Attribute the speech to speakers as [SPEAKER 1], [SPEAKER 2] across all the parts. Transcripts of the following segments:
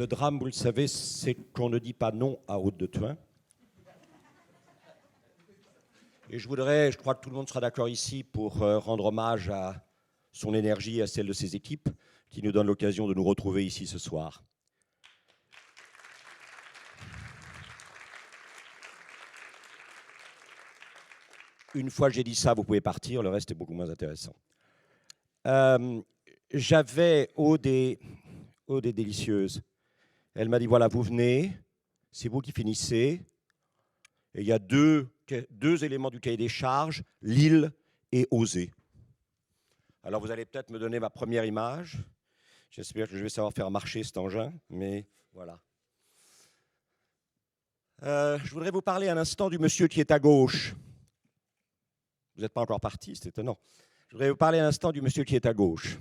[SPEAKER 1] drame, vous le savez, c'est qu'on ne dit pas non à Aude de Thuin. Et je crois que tout le monde sera d'accord ici pour rendre hommage à son énergie et à celle de ses équipes qui nous donnent l'occasion de nous retrouver ici ce soir. Une fois que j'ai dit ça, vous pouvez partir, le reste est beaucoup moins intéressant. J'avais Aude est délicieuse. Elle m'a dit, voilà, vous venez, c'est vous qui finissez, et il y a deux éléments du cahier des charges, Lille et oser. Alors vous allez peut-être me donner ma première image. J'espère que je vais savoir faire marcher cet engin, mais voilà. Je voudrais vous parler un instant du monsieur qui est à gauche. Vous n'êtes pas encore parti, c'est étonnant. Je voudrais vous parler un instant du monsieur qui est à gauche.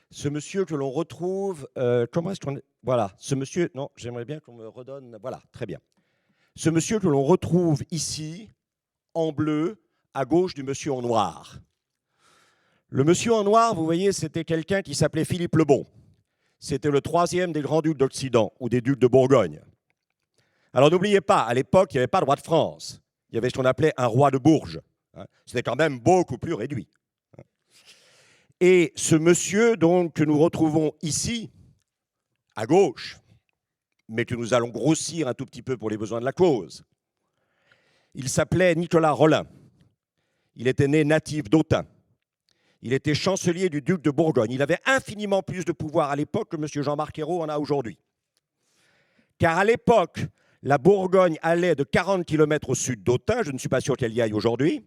[SPEAKER 1] Ce monsieur que l'on retrouve, comment est-ce qu'on... Voilà, ce monsieur, non, j'aimerais bien qu'on me redonne, voilà, très bien. Ce monsieur que l'on retrouve ici, en bleu, à gauche du monsieur en noir. Le monsieur en noir, vous voyez, c'était quelqu'un qui s'appelait Philippe le Bon. C'était le troisième des grands-ducs d'Occident, ou des ducs de Bourgogne. Alors n'oubliez pas, à l'époque, il n'y avait pas de roi de France. Il y avait ce qu'on appelait un roi de Bourges. C'était quand même beaucoup plus réduit. Et ce monsieur, donc, que nous retrouvons ici, à gauche, mais que nous allons grossir un tout petit peu pour les besoins de la cause, il s'appelait Nicolas Rolin. Il était né natif d'Autun. Il était chancelier du duc de Bourgogne. Il avait infiniment plus de pouvoir à l'époque que M. Jean-Marc Ayrault en a aujourd'hui. Car à l'époque, la Bourgogne allait de 40 km au sud d'Autun. Je ne suis pas sûr qu'elle y aille aujourd'hui,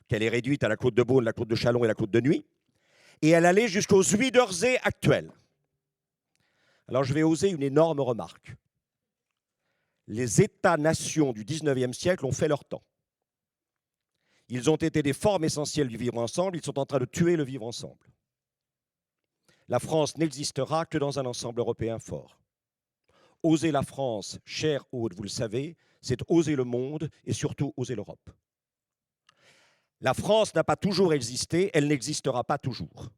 [SPEAKER 1] qu'elle est réduite à la côte de Beaune, la côte de Châlons et la côte de Nuit. Et elle allait jusqu'aux Zuiderzee actuels. Alors je vais oser une énorme remarque. Les États-nations du XIXe siècle ont fait leur temps. Ils ont été des formes essentielles du vivre ensemble, ils sont en train de tuer le vivre ensemble. La France n'existera que dans un ensemble européen fort. Oser la France, chère Aude, vous le savez, c'est oser le monde et surtout oser l'Europe. La France n'a pas toujours existé, elle n'existera pas toujours.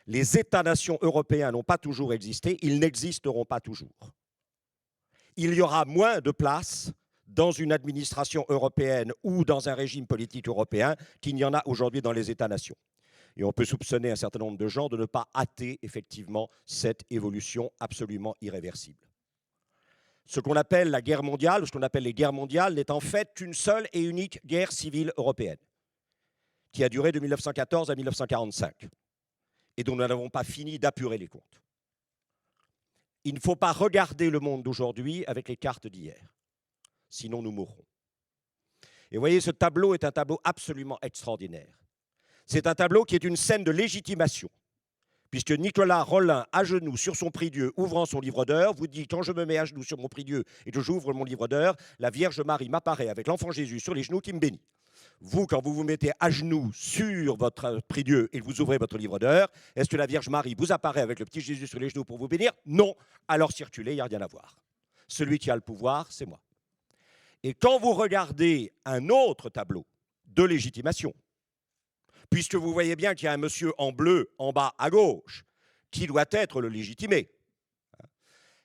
[SPEAKER 1] Les États-nations européens n'ont pas toujours existé, ils n'existeront pas toujours. Il y aura moins de place dans une administration européenne ou dans un régime politique européen qu'il n'y en a aujourd'hui dans les États-nations. Et on peut soupçonner un certain nombre de gens de ne pas hâter effectivement cette évolution absolument irréversible. Ce qu'on appelle la guerre mondiale, ou ce qu'on appelle les guerres mondiales, n'est en fait qu'une seule et unique guerre civile européenne, qui a duré de 1914 à 1945, et dont nous n'avons pas fini d'apurer les comptes. Il ne faut pas regarder le monde d'aujourd'hui avec les cartes d'hier, sinon nous mourrons. Et vous voyez, ce tableau est un tableau absolument extraordinaire. C'est un tableau qui est une scène de légitimation, puisque Nicolas Rolin, à genoux sur son prie-dieu, ouvrant son livre d'heures, vous dit, quand je me mets à genoux sur mon prie-dieu et que j'ouvre mon livre d'heures, la Vierge Marie m'apparaît avec l'enfant Jésus sur les genoux qui me bénit. Vous, quand vous vous mettez à genoux sur votre prie-dieu et que vous ouvrez votre livre d'heures, est-ce que la Vierge Marie vous apparaît avec le petit Jésus sur les genoux pour vous bénir? Non. Alors circulez, il n'y a rien à voir. Celui qui a le pouvoir, c'est moi. Et quand vous regardez un autre tableau de légitimation, puisque vous voyez bien qu'il y a un monsieur en bleu en bas à gauche qui doit être le légitimé,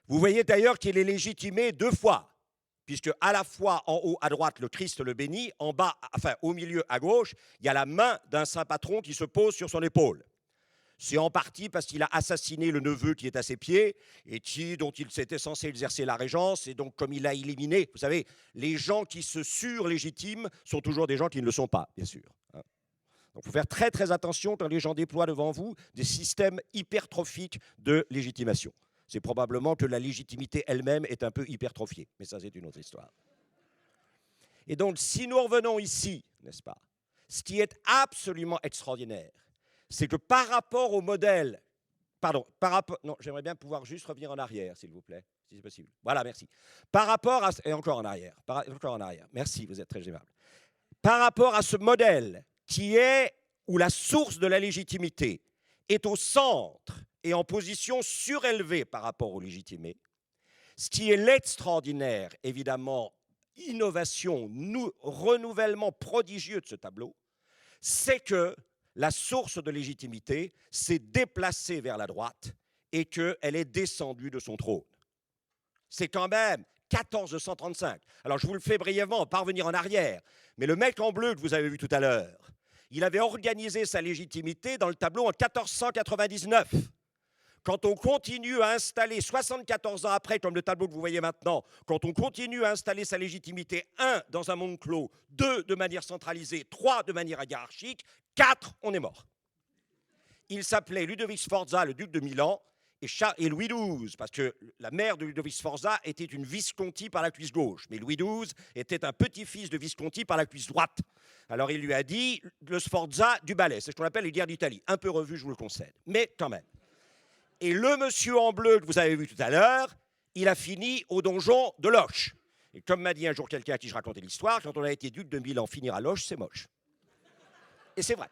[SPEAKER 1] vous voyez d'ailleurs qu'il est légitimé deux fois, puisque à la fois en haut à droite, le Christ le bénit, en bas, enfin au milieu à gauche, il y a la main d'un saint patron qui se pose sur son épaule. C'est en partie parce qu'il a assassiné le neveu qui est à ses pieds et dont il s'était censé exercer la régence. Et donc, comme il a éliminé, vous savez, les gens qui se surlégitiment sont toujours des gens qui ne le sont pas, bien sûr. Donc, il faut faire très, très attention quand les gens déploient devant vous des systèmes hypertrophiques de légitimation. C'est probablement que la légitimité elle-même est un peu hypertrophiée. Mais ça, c'est une autre histoire. Et donc, si nous revenons ici, n'est-ce pas, ce qui est absolument extraordinaire, c'est que par rapport au modèle, non, j'aimerais bien pouvoir juste revenir en arrière, s'il vous plaît, si c'est possible. Voilà, merci. Par rapport à, et encore en arrière, merci, vous êtes très aimable. Par rapport à ce modèle qui est, où la source de la légitimité est au centre et en position surélevée par rapport au légitimé, ce qui est l'extraordinaire, évidemment, innovation, renouvellement prodigieux de ce tableau, c'est que la source de légitimité s'est déplacée vers la droite et qu'elle est descendue de son trône. C'est quand même 1435. Alors je vous le fais brièvement, pas revenir en arrière, mais le mec en bleu que vous avez vu tout à l'heure, il avait organisé sa légitimité dans le tableau en 1499. Quand on continue à installer, 74 ans après, comme le tableau que vous voyez maintenant, quand on continue à installer sa légitimité, 1, dans un monde clos, 2, de manière centralisée, 3, de manière hiérarchique, 4, on est mort. Il s'appelait Ludovic Sforza, le duc de Milan, et Louis XII, parce que la mère de Ludovic Sforza était une Visconti par la cuisse gauche, mais Louis XII était un petit-fils de Visconti par la cuisse droite. Alors il lui a dit le Sforza du ballet, c'est ce qu'on appelle les guerres d'Italie, un peu revu, je vous le concède, mais quand même. Et le monsieur en bleu que vous avez vu tout à l'heure, il a fini au donjon de Loches. Et comme m'a dit un jour quelqu'un à qui je racontais l'histoire, quand on a été duc de Milan, finir à Loches, c'est moche. Et c'est vrai.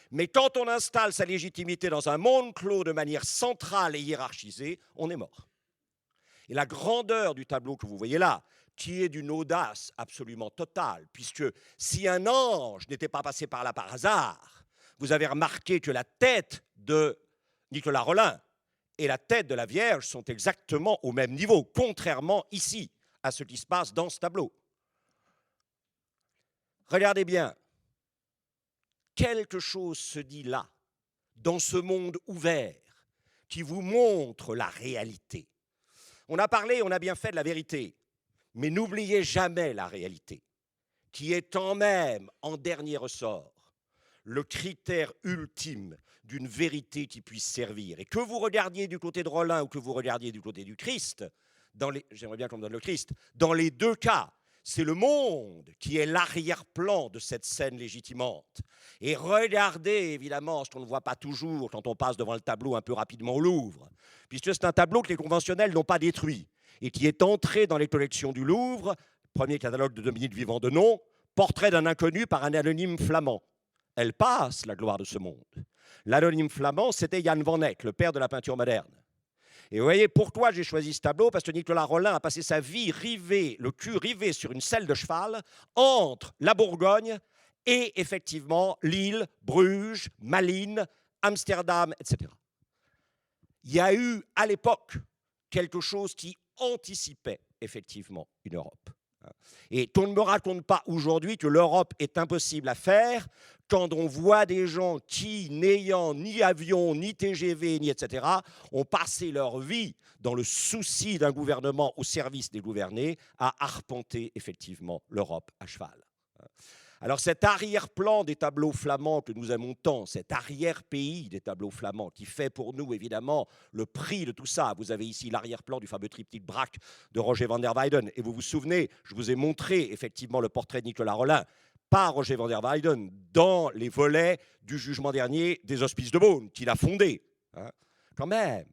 [SPEAKER 1] Mais quand on installe sa légitimité dans un monde clos de manière centrale et hiérarchisée, on est mort. Et la grandeur du tableau que vous voyez là, qui est d'une audace absolument totale, puisque si un ange n'était pas passé par là par hasard, vous avez remarqué que la tête de Nicolas Rolin et la tête de la Vierge sont exactement au même niveau, contrairement ici à ce qui se passe dans ce tableau. Regardez bien, quelque chose se dit là, dans ce monde ouvert, qui vous montre la réalité. On a parlé, on a bien fait de la vérité, mais n'oubliez jamais la réalité, qui est quand même, en dernier ressort, le critère ultime d'une vérité qui puisse servir. Et que vous regardiez du côté de Rolin ou que vous regardiez du côté du Christ, j'aimerais bien qu'on me donne le Christ, dans les deux cas, c'est le monde qui est l'arrière-plan de cette scène légitimante. Et regardez évidemment ce qu'on ne voit pas toujours quand on passe devant le tableau un peu rapidement au Louvre, puisque c'est un tableau que les conventionnels n'ont pas détruit et qui est entré dans les collections du Louvre, premier catalogue de Dominique Vivant de nom, portrait d'un inconnu par un anonyme flamand. Elle passe, la gloire de ce monde. L'anonyme flamand, c'était Jan van Eyck, le père de la peinture moderne. Et vous voyez pourquoi j'ai choisi ce tableau, parce que Nicolas Rolin a passé sa vie rivé, le cul rivé sur une selle de cheval, entre la Bourgogne et effectivement Lille, Bruges, Malines, Amsterdam, etc. Il y a eu à l'époque quelque chose qui anticipait effectivement une Europe. Et qu'on ne me raconte pas aujourd'hui que l'Europe est impossible à faire quand on voit des gens qui, n'ayant ni avion, ni TGV, ni etc., ont passé leur vie dans le souci d'un gouvernement au service des gouvernés à arpenter effectivement l'Europe à cheval. Alors cet arrière-plan des tableaux flamands que nous aimons tant, cet arrière-pays des tableaux flamands qui fait pour nous évidemment le prix de tout ça, vous avez ici l'arrière-plan du fameux triptyque Braque de Roger van der Weyden, et vous vous souvenez, je vous ai montré effectivement le portrait de Nicolas Rolin par Roger van der Weyden dans les volets du jugement dernier des Hospices de Beaune, qu'il a fondé. Hein. Quand même,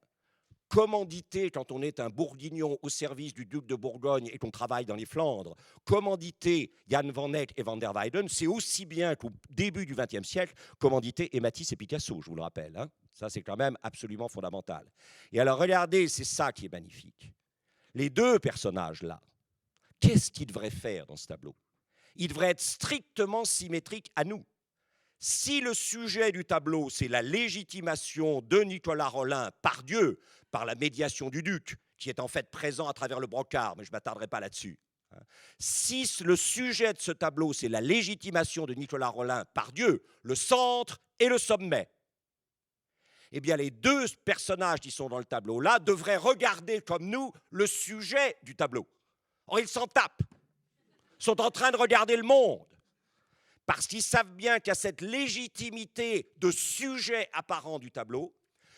[SPEAKER 1] commanditer, quand on est un bourguignon au service du duc de Bourgogne et qu'on travaille dans les Flandres, commanditer Jan van Eyck et van der Weyden, c'est aussi bien qu'au début du XXe siècle, commanditer et Matisse et Picasso, je vous le rappelle. Hein. Ça, c'est quand même absolument fondamental. Et alors, regardez, c'est ça qui est magnifique. Les deux personnages-là, qu'est-ce qu'ils devraient faire dans ce tableau? Ils devraient être strictement symétriques à nous. Si le sujet du tableau, c'est la légitimation de Nicolas Rolin par Dieu, par la médiation du duc, qui est en fait présent à travers le brocart, mais je ne m'attarderai pas là-dessus. Si le sujet de ce tableau, c'est la légitimation de Nicolas Rolin par Dieu, le centre et le sommet, eh bien les deux personnages qui sont dans le tableau-là devraient regarder comme nous le sujet du tableau. Or, ils s'en tapent. Ils sont en train de regarder le monde. Parce qu'ils savent bien qu'à cette légitimité de sujet apparent du tableau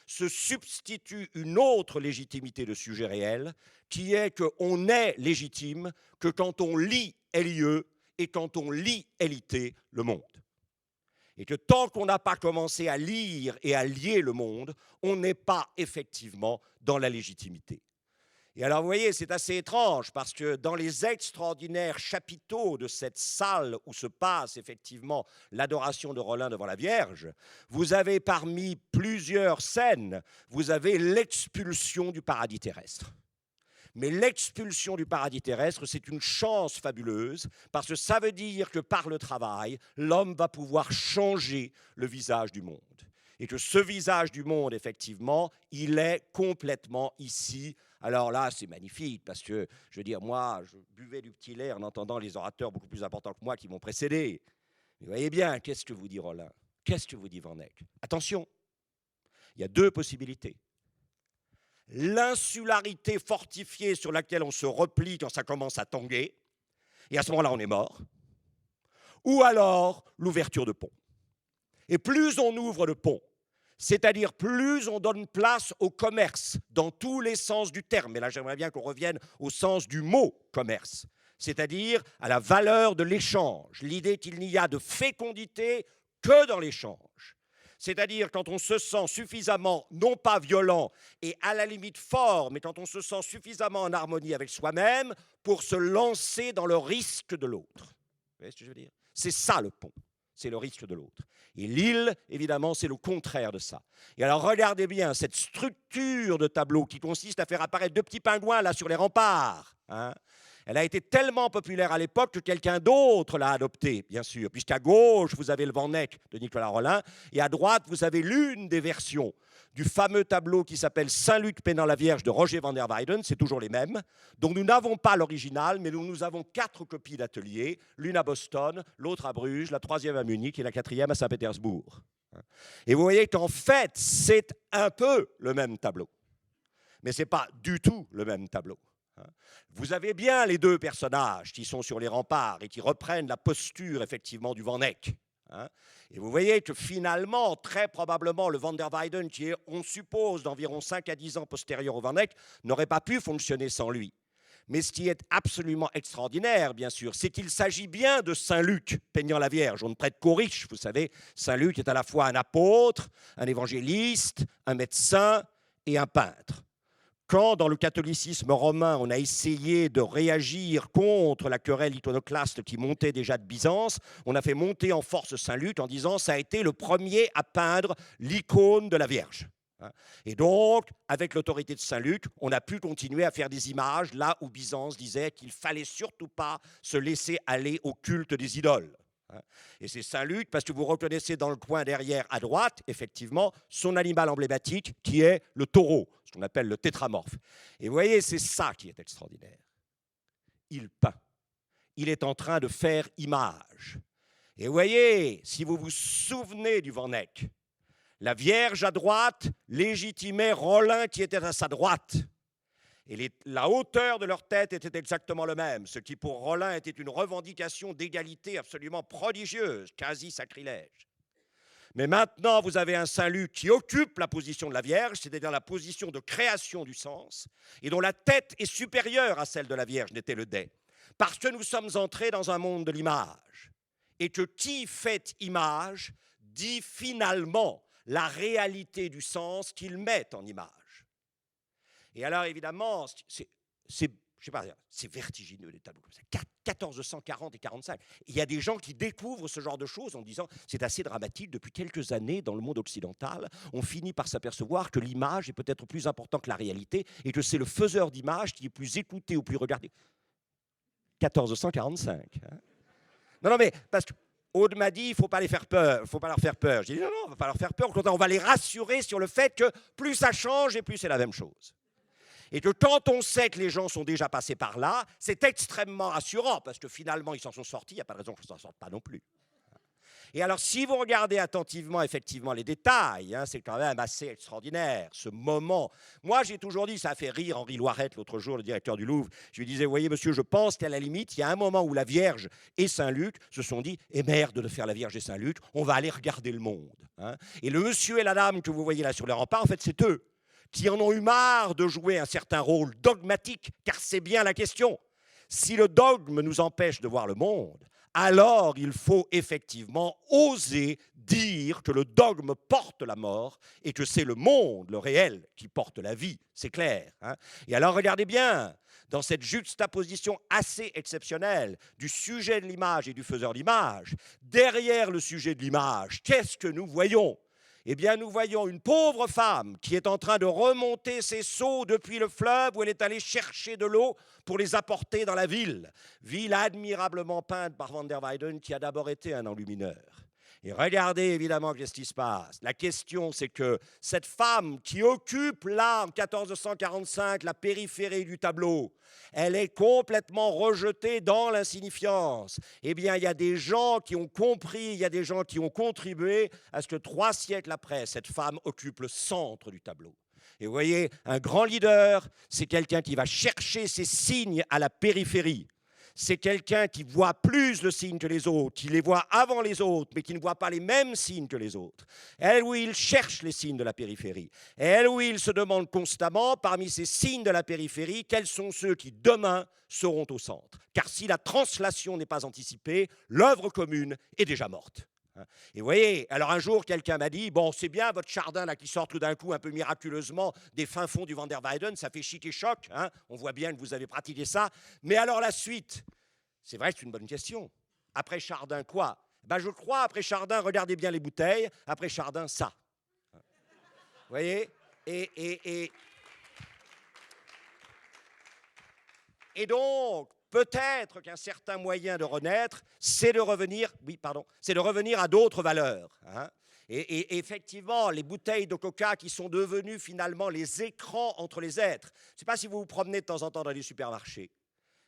[SPEAKER 1] se substitue une autre légitimité de sujet réel, qui est qu'on est légitime que quand on lit LIE et quand on lit LIT, le monde. Et que tant qu'on n'a pas commencé à lire et à lier le monde, on n'est pas effectivement dans la légitimité. Et alors, vous voyez, c'est assez étrange parce que dans les extraordinaires chapiteaux de cette salle où se passe effectivement l'adoration de Rolin devant la Vierge, vous avez parmi plusieurs scènes, vous avez l'expulsion du paradis terrestre. Mais l'expulsion du paradis terrestre, c'est une chance fabuleuse parce que ça veut dire que par le travail, l'homme va pouvoir changer le visage du monde. Et que ce visage du monde, effectivement, il est complètement ici. Alors là, c'est magnifique, parce que, je veux dire, moi, je buvais du petit lait en entendant les orateurs beaucoup plus importants que moi qui m'ont précédé. Vous voyez bien, qu'est-ce que vous dit Rollin? Qu'est-ce que vous dit Van Eyck? Attention, il y a deux possibilités. L'insularité fortifiée sur laquelle on se replie quand ça commence à tanguer, et à ce moment-là, on est mort. Ou alors, l'ouverture de pont. Et plus on ouvre le pont, c'est-à-dire plus on donne place au commerce, dans tous les sens du terme, et là j'aimerais bien qu'on revienne au sens du mot commerce, c'est-à-dire à la valeur de l'échange, l'idée qu'il n'y a de fécondité que dans l'échange. C'est-à-dire quand on se sent suffisamment, non pas violent et à la limite fort, mais quand on se sent suffisamment en harmonie avec soi-même pour se lancer dans le risque de l'autre. Vous voyez ce que je veux dire? C'est ça le pont, c'est le risque de l'autre. Et l'île, évidemment, c'est le contraire de ça. Et alors regardez bien cette structure de tableau qui consiste à faire apparaître deux petits pingouins là sur les remparts. Hein. Elle a été tellement populaire à l'époque que quelqu'un d'autre l'a adoptée, bien sûr, puisqu'à gauche, vous avez le Van Eyck de Nicolas Rollin, et à droite, vous avez l'une des versions du fameux tableau qui s'appelle Saint-Luc peinant la Vierge de Roger van der Weyden, c'est toujours les mêmes, dont nous n'avons pas l'original, mais dont nous avons 4 copies d'atelier, l'une à Boston, l'autre à Bruges, la 3e à Munich et la 4e à Saint-Pétersbourg. Et vous voyez qu'en fait, c'est un peu le même tableau, mais ce n'est pas du tout le même tableau. Vous avez bien les deux personnages qui sont sur les remparts et qui reprennent la posture, effectivement, du Van Eyck. Et vous voyez que finalement, très probablement, le Van der Weyden, qui est, on suppose, d'environ 5 à 10 ans postérieur au Van Eyck, n'aurait pas pu fonctionner sans lui. Mais ce qui est absolument extraordinaire, bien sûr, c'est qu'il s'agit bien de Saint-Luc peignant la Vierge. On ne prête qu'aux riches, vous savez. Saint-Luc est à la fois un apôtre, un évangéliste, un médecin et un peintre. Quand, dans le catholicisme romain, on a essayé de réagir contre la querelle iconoclaste qui montait déjà de Byzance, on a fait monter en force Saint-Luc en disant que ça a été le premier à peindre l'icône de la Vierge. Et donc, avec l'autorité de Saint-Luc, on a pu continuer à faire des images là où Byzance disait qu'il ne fallait surtout pas se laisser aller au culte des idoles. Et c'est Saint-Luc, parce que vous reconnaissez dans le coin derrière à droite, effectivement, son animal emblématique qui est le taureau, ce qu'on appelle le tétramorphe. Et vous voyez, c'est ça qui est extraordinaire. Il peint. Il est en train de faire image. Et vous voyez, si vous vous souvenez du Van Eyck, la Vierge à droite légitimait Rollin qui était à sa droite. Et la hauteur de leur tête était exactement le même, ce qui pour Rollin était une revendication d'égalité absolument prodigieuse, quasi sacrilège. Mais maintenant, vous avez un Saint-Luc qui occupe la position de la Vierge, c'est-à-dire la position de création du sens, et dont la tête est supérieure à celle de la Vierge, n'était le dais, parce que nous sommes entrés dans un monde de l'image, et que qui fait image dit finalement la réalité du sens qu'il met en image. Et alors, évidemment, c'est vertigineux, les tableaux comme ça. 1440 et 45. Il y a des gens qui découvrent ce genre de choses en disant c'est assez dramatique, depuis quelques années, dans le monde occidental, on finit par s'apercevoir que l'image est peut-être plus importante que la réalité et que c'est le faiseur d'image qui est plus écouté ou plus regardé. 1445. Hein. Non, mais parce que Aude m'a dit, il ne faut pas les faire peur, il ne faut pas leur faire peur. J'ai dit, non, on ne va pas leur faire peur, au contraire, on va les rassurer sur le fait que plus ça change et plus c'est la même chose. Et que quand on sait que les gens sont déjà passés par là, c'est extrêmement rassurant, parce que finalement, ils s'en sont sortis, il n'y a pas de raison qu'ils ne s'en sortent pas non plus. Et alors, si vous regardez attentivement, effectivement, les détails, hein, c'est quand même assez extraordinaire, ce moment. Moi, j'ai toujours dit, ça a fait rire Henri Loiret l'autre jour, le directeur du Louvre. Je lui disais, voyez, monsieur, je pense qu'à la limite, il y a un moment où la Vierge et Saint-Luc se sont dit, eh merde de faire la Vierge et Saint-Luc, on va aller regarder le monde. Hein. Et le monsieur et la dame que vous voyez là sur les remparts, en fait, c'est eux qui en ont eu marre de jouer un certain rôle dogmatique, car c'est bien la question. Si le dogme nous empêche de voir le monde, alors il faut effectivement oser dire que le dogme porte la mort et que c'est le monde, le réel, qui porte la vie, c'est clair. Hein. Et alors regardez bien, dans cette juxtaposition assez exceptionnelle du sujet de l'image et du faiseur d'image, derrière le sujet de l'image, qu'est-ce que nous voyons ? Eh bien, nous voyons une pauvre femme qui est en train de remonter ses seaux depuis le fleuve où elle est allée chercher de l'eau pour les apporter dans la ville. Ville admirablement peinte par Van der Weyden qui a d'abord été un enlumineur. Et regardez évidemment qu'est-ce qui se passe. La question, c'est que cette femme qui occupe là, en 1445, la périphérie du tableau, elle est complètement rejetée dans l'insignifiance. Eh bien, il y a des gens qui ont compris, il y a des gens qui ont contribué à ce que 3 siècles après, cette femme occupe le centre du tableau. Et vous voyez, un grand leader, c'est quelqu'un qui va chercher ses signes à la périphérie. C'est quelqu'un qui voit plus le signe que les autres, qui les voit avant les autres, mais qui ne voit pas les mêmes signes que les autres. Elle où il cherche les signes de la périphérie. Et elle où il se demande constamment, parmi ces signes de la périphérie, quels sont ceux qui demain seront au centre. Car si la translation n'est pas anticipée, l'œuvre commune est déjà morte. Et vous voyez, alors un jour, quelqu'un m'a dit, bon, c'est bien votre Chardin là, qui sort tout d'un coup un peu miraculeusement des fins fonds du Van der Weyden, ça fait chic et choc, hein, on voit bien que vous avez pratiqué ça, mais alors la suite, c'est vrai que c'est une bonne question. Après Chardin, quoi? Ben, je crois, après Chardin, regardez bien les bouteilles, après Chardin, ça. Vous voyez? Et donc, peut-être qu'un certain moyen de renaître, c'est de revenir, c'est de revenir à d'autres valeurs. Hein. Et effectivement, les bouteilles de coca qui sont devenues finalement les écrans entre les êtres. Je ne sais pas si vous vous promenez de temps en temps dans les supermarchés,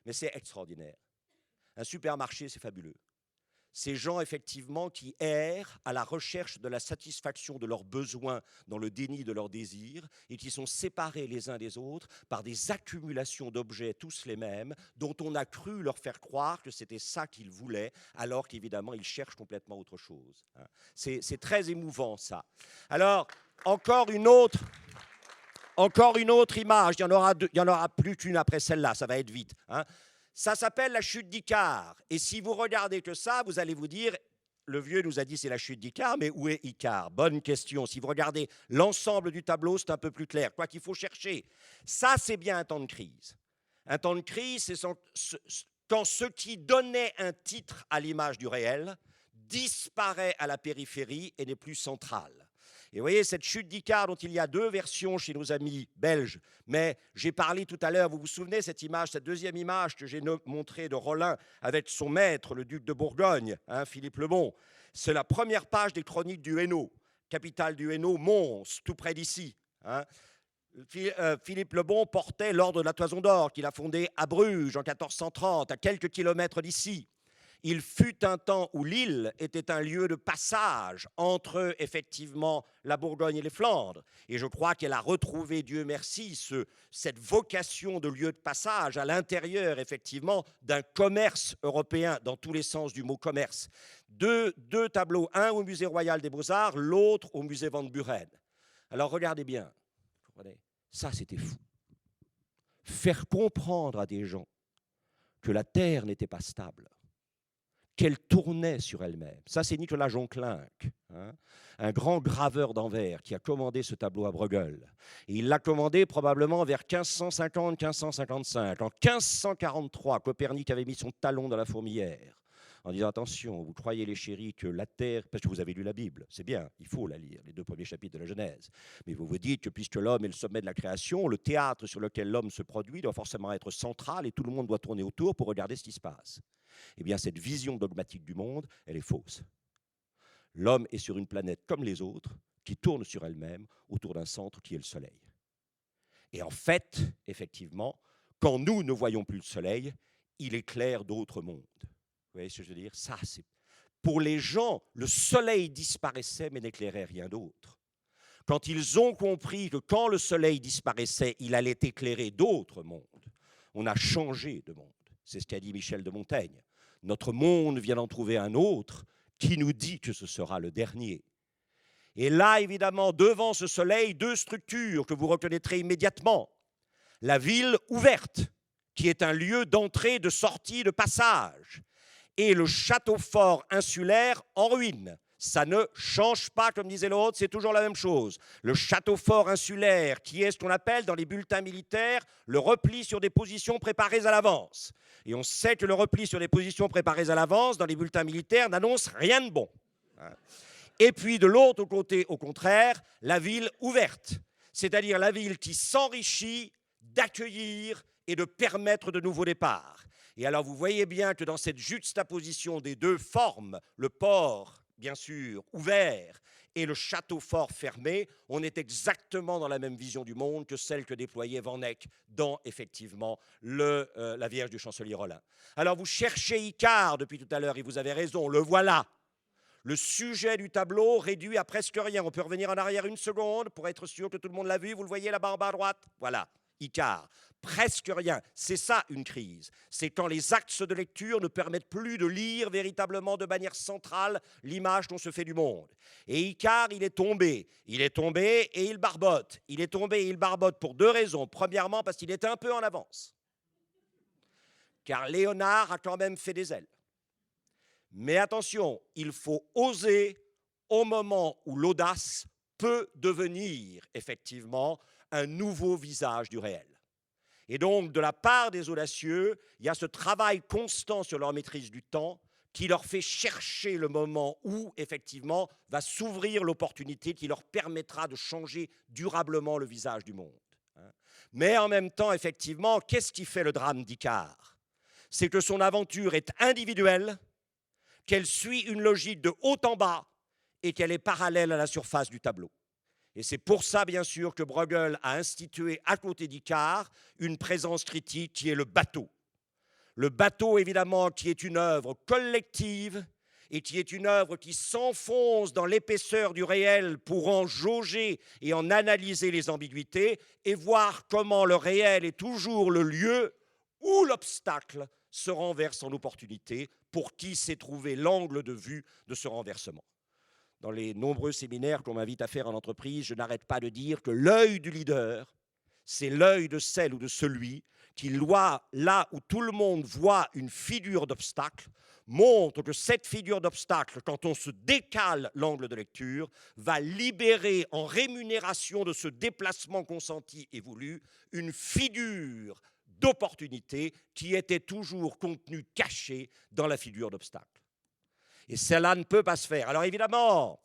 [SPEAKER 1] mais c'est extraordinaire. Un supermarché, c'est fabuleux. Ces gens, effectivement, qui errent à la recherche de la satisfaction de leurs besoins dans le déni de leurs désirs et qui sont séparés les uns des autres par des accumulations d'objets tous les mêmes dont on a cru leur faire croire que c'était ça qu'ils voulaient alors qu'évidemment, ils cherchent complètement autre chose. C'est très émouvant, ça. Alors, encore une autre image, il y en aura plus qu'une après celle-là, ça va être vite. Hein. Ça s'appelle la chute d'Icare. Et si vous regardez que ça, vous allez vous dire, le vieux nous a dit c'est la chute d'Icare, mais où est Icare? Bonne question. Si vous regardez l'ensemble du tableau, c'est un peu plus clair. Quoi qu'il faut chercher. Ça, c'est bien un temps de crise. Un temps de crise, c'est quand ce qui donnait un titre à l'image du réel disparaît à la périphérie et n'est plus central. Et vous voyez, cette chute d'Icare dont il y a 2 versions chez nos amis belges, mais j'ai parlé tout à l'heure, vous vous souvenez cette image, cette deuxième image que j'ai montrée de Rollin avec son maître, le duc de Bourgogne, hein, Philippe le Bon. C'est la première page des chroniques du Hainaut, capitale du Hainaut, Mons, tout près d'ici. Hein. Philippe le Bon portait l'ordre de la Toison d'Or qu'il a fondé à Bruges en 1430, à quelques kilomètres d'ici. Il fut un temps où l'île était un lieu de passage entre, effectivement, la Bourgogne et les Flandres. Et je crois qu'elle a retrouvé, Dieu merci, cette vocation de lieu de passage à l'intérieur, effectivement, d'un commerce européen, dans tous les sens du mot commerce. Deux tableaux, un au Musée royal des Beaux-Arts, l'autre au Musée Van Buren. Alors, regardez bien. Ça, c'était fou. Faire comprendre à des gens que la terre n'était pas stable, qu'elle tournait sur elle-même. Ça, c'est Nicolas Jonclinck, hein, un grand graveur d'Anvers qui a commandé ce tableau à Bruegel. Et il l'a commandé probablement vers 1550-1555. En 1543, Copernic avait mis son talon dans la fourmilière en disant « Attention, vous croyez les chéris que la Terre... » Parce que vous avez lu la Bible, c'est bien, il faut la lire, les 2 premiers chapitres de la Genèse. Mais vous vous dites que puisque l'homme est le sommet de la création, le théâtre sur lequel l'homme se produit doit forcément être central et tout le monde doit tourner autour pour regarder ce qui se passe. Eh bien, cette vision dogmatique du monde, elle est fausse. L'homme est sur une planète comme les autres, qui tourne sur elle-même autour d'un centre qui est le Soleil. Et en fait, effectivement, quand nous ne voyons plus le Soleil, il éclaire d'autres mondes. Vous voyez ce que je veux dire? Ça, c'est... Pour les gens, le Soleil disparaissait mais n'éclairait rien d'autre. Quand ils ont compris que quand le Soleil disparaissait, il allait éclairer d'autres mondes, on a changé de monde. C'est ce qu'a dit Michel de Montaigne. Notre monde vient d'en trouver un autre qui nous dit que ce sera le dernier. Et là, évidemment, devant ce soleil, 2 structures que vous reconnaîtrez immédiatement. La ville ouverte, qui est un lieu d'entrée, de sortie, de passage. Et le château fort insulaire en ruine. Ça ne change pas, comme disait l'autre, c'est toujours la même chose. Le château fort insulaire, qui est ce qu'on appelle dans les bulletins militaires le repli sur des positions préparées à l'avance. Et on sait que le repli sur des positions préparées à l'avance, dans les bulletins militaires, n'annonce rien de bon. Et puis de l'autre côté, au contraire, la ville ouverte, c'est-à-dire la ville qui s'enrichit d'accueillir et de permettre de nouveaux départs. Et alors vous voyez bien que dans cette juxtaposition des 2 formes, le port bien sûr, ouvert et le château fort fermé, on est exactement dans la même vision du monde que celle que déployait Van Eyck dans, effectivement, la Vierge du Chancelier Rollin. Alors, vous cherchez Icare depuis tout à l'heure, et vous avez raison, le voilà. Le sujet du tableau réduit à presque rien. On peut revenir en arrière une seconde pour être sûr que tout le monde l'a vu. Vous le voyez là-bas en bas à droite? Voilà, Icare. Presque rien. C'est ça une crise. C'est quand les axes de lecture ne permettent plus de lire véritablement de manière centrale l'image qu'on se fait du monde. Et Icare, il est tombé. Il est tombé et il barbote. Il est tombé et il barbote pour deux raisons. Premièrement, parce qu'il était un peu en avance. Car Léonard a quand même fait des ailes. Mais attention, il faut oser au moment où l'audace peut devenir effectivement un nouveau visage du réel. Et donc, de la part des audacieux, il y a ce travail constant sur leur maîtrise du temps qui leur fait chercher le moment où, effectivement, va s'ouvrir l'opportunité qui leur permettra de changer durablement le visage du monde. Mais en même temps, effectivement, qu'est-ce qui fait le drame d'Icare? C'est que son aventure est individuelle, qu'elle suit une logique de haut en bas et qu'elle est parallèle à la surface du tableau. Et c'est pour ça, bien sûr, que Bruegel a institué à côté d'Icare une présence critique qui est le bateau. Le bateau, évidemment, qui est une œuvre collective et qui est une œuvre qui s'enfonce dans l'épaisseur du réel pour en jauger et en analyser les ambiguïtés et voir comment le réel est toujours le lieu où l'obstacle se renverse en opportunité pour qui sait trouver l'angle de vue de ce renversement. Dans les nombreux séminaires qu'on m'invite à faire en entreprise, je n'arrête pas de dire que l'œil du leader, c'est l'œil de celle ou de celui qui, là où tout le monde voit une figure d'obstacle, montre que cette figure d'obstacle, quand on se décale l'angle de lecture, va libérer en rémunération de ce déplacement consenti et voulu une figure d'opportunité qui était toujours contenue, cachée dans la figure d'obstacle. Et cela ne peut pas se faire. Alors évidemment,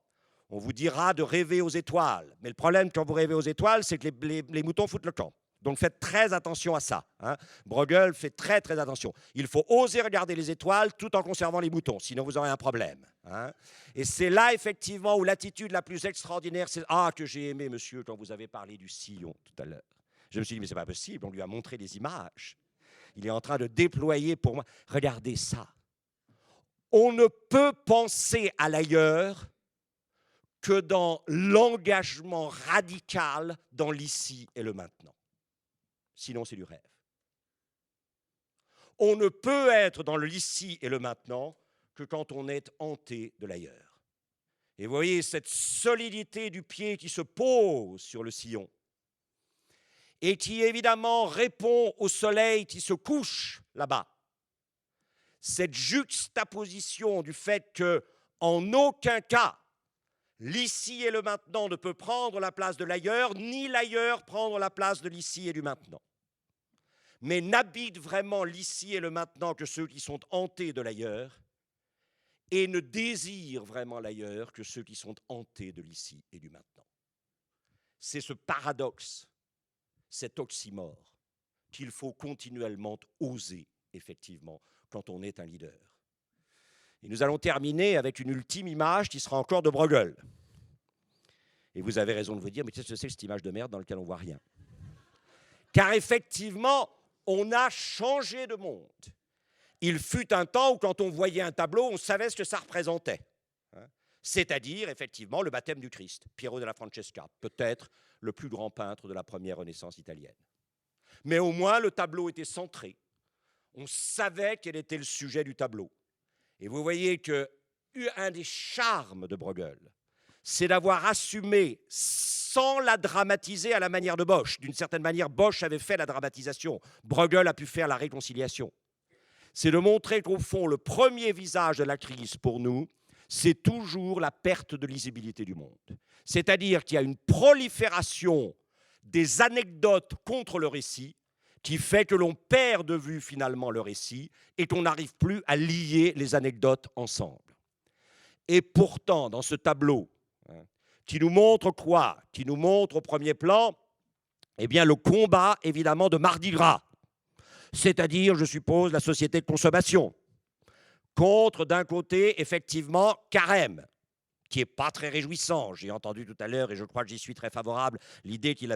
[SPEAKER 1] on vous dira de rêver aux étoiles. Mais le problème quand vous rêvez aux étoiles, c'est que les moutons foutent le camp. Donc faites très attention à ça. Bruegel fait très très attention. Il faut oser regarder les étoiles tout en conservant les moutons, sinon vous aurez un problème. Et c'est là effectivement où l'attitude la plus extraordinaire, c'est « Ah, que j'ai aimé, monsieur, quand vous avez parlé du sillon tout à l'heure. » Je me suis dit « Mais c'est pas possible, on lui a montré des images. Il est en train de déployer pour moi. Regardez ça. » On ne peut penser à l'ailleurs que dans l'engagement radical dans l'ici et le maintenant. Sinon, c'est du rêve. On ne peut être dans l'ici et le maintenant que quand on est hanté de l'ailleurs. Et vous voyez cette solidité du pied qui se pose sur le sillon et qui évidemment répond au soleil qui se couche là-bas. Cette juxtaposition du fait qu'en aucun cas, l'ici et le maintenant ne peut prendre la place de l'ailleurs, ni l'ailleurs prendre la place de l'ici et du maintenant. Mais n'habitent vraiment l'ici et le maintenant que ceux qui sont hantés de l'ailleurs, et ne désirent vraiment l'ailleurs que ceux qui sont hantés de l'ici et du maintenant. C'est ce paradoxe, cet oxymore, qu'il faut continuellement oser, effectivement, quand on est un leader. Et nous allons terminer avec une ultime image qui sera encore de Bruegel. Et vous avez raison de vous dire, mais qu'est-ce que c'est cette image de merde dans laquelle on ne voit rien? Car effectivement, on a changé de monde. Il fut un temps où quand on voyait un tableau, on savait ce que ça représentait. C'est-à-dire, effectivement, le baptême du Christ, Piero della Francesca, peut-être le plus grand peintre de la première Renaissance italienne. Mais au moins, le tableau était centré. On savait quel était le sujet du tableau. Et vous voyez qu'un des charmes de Bruegel, c'est d'avoir assumé, sans la dramatiser à la manière de Bosch. D'une certaine manière, Bosch avait fait la dramatisation. Bruegel a pu faire la réconciliation. C'est de montrer qu'au fond, le premier visage de la crise pour nous, c'est toujours la perte de lisibilité du monde. C'est-à-dire qu'il y a une prolifération des anecdotes contre le récit qui fait que l'on perd de vue finalement le récit et qu'on n'arrive plus à lier les anecdotes ensemble. Et pourtant, dans ce tableau, qui nous montre quoi? Qui nous montre au premier plan, eh bien, le combat, évidemment, de Mardi Gras. C'est-à-dire, je suppose, la société de consommation. Contre, d'un côté, effectivement, Carême. qui n'est pas très réjouissant. J'ai entendu tout à l'heure, et je crois que j'y suis très favorable, l'idée qu'il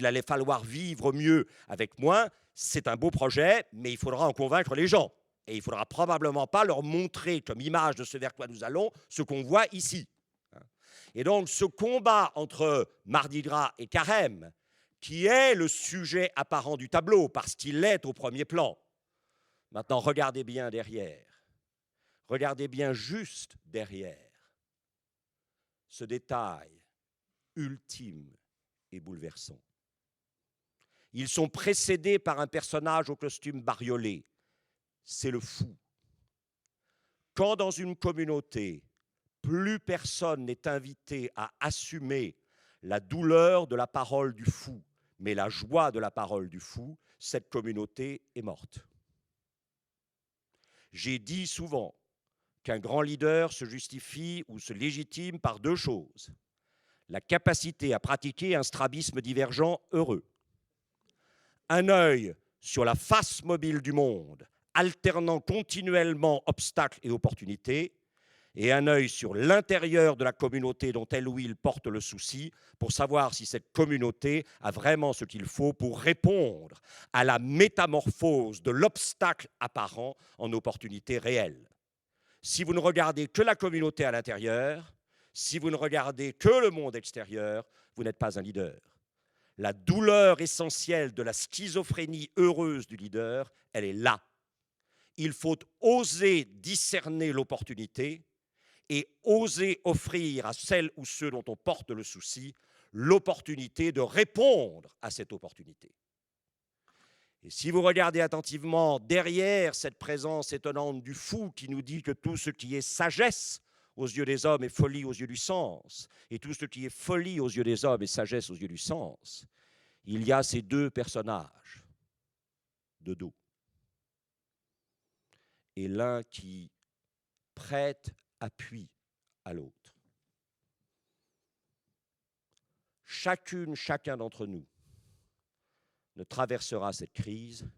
[SPEAKER 1] allait falloir vivre mieux avec moins. C'est un beau projet, mais il faudra en convaincre les gens. Et il ne faudra probablement pas leur montrer comme image de ce vers quoi nous allons ce qu'on voit ici. Et donc ce combat entre Mardi Gras et Carême, qui est le sujet apparent du tableau, parce qu'il est au premier plan. Maintenant, regardez bien derrière. Regardez bien juste derrière ce détail ultime et bouleversant. Ils sont précédés par un personnage au costume bariolé. C'est le fou. Quand dans une communauté, plus personne n'est invité à assumer la douleur de la parole du fou, mais la joie de la parole du fou, cette communauté est morte. J'ai dit souvent qu'un grand leader se justifie ou se légitime par deux choses. La capacité à pratiquer un strabisme divergent heureux. Un œil sur la face mobile du monde, alternant continuellement obstacles et opportunités, et un œil sur l'intérieur de la communauté dont elle ou il porte le souci pour savoir si cette communauté a vraiment ce qu'il faut pour répondre à la métamorphose de l'obstacle apparent en opportunité réelle. Si vous ne regardez que la communauté à l'intérieur, si vous ne regardez que le monde extérieur, vous n'êtes pas un leader. La douleur essentielle de la schizophrénie heureuse du leader, elle est là. Il faut oser discerner l'opportunité et oser offrir à celles ou ceux dont on porte le souci l'opportunité de répondre à cette opportunité. Et si vous regardez attentivement derrière cette présence étonnante du fou qui nous dit que tout ce qui est sagesse aux yeux des hommes est folie aux yeux du sens, et tout ce qui est folie aux yeux des hommes est sagesse aux yeux du sens, il y a ces deux personnages de dos. Et l'un qui prête appui à l'autre. Chacun d'entre nous ne traversera cette crise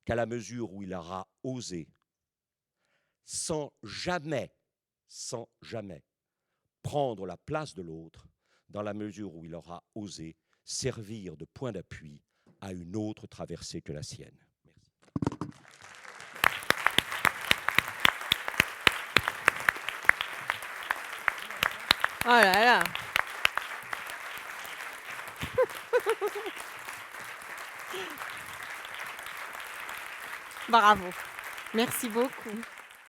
[SPEAKER 1] qu'à la mesure où il aura osé, sans jamais prendre la place de l'autre, dans la mesure où il aura osé servir de point d'appui à une autre traversée que la sienne. Merci.
[SPEAKER 2] Oh là là. Bravo. Merci beaucoup.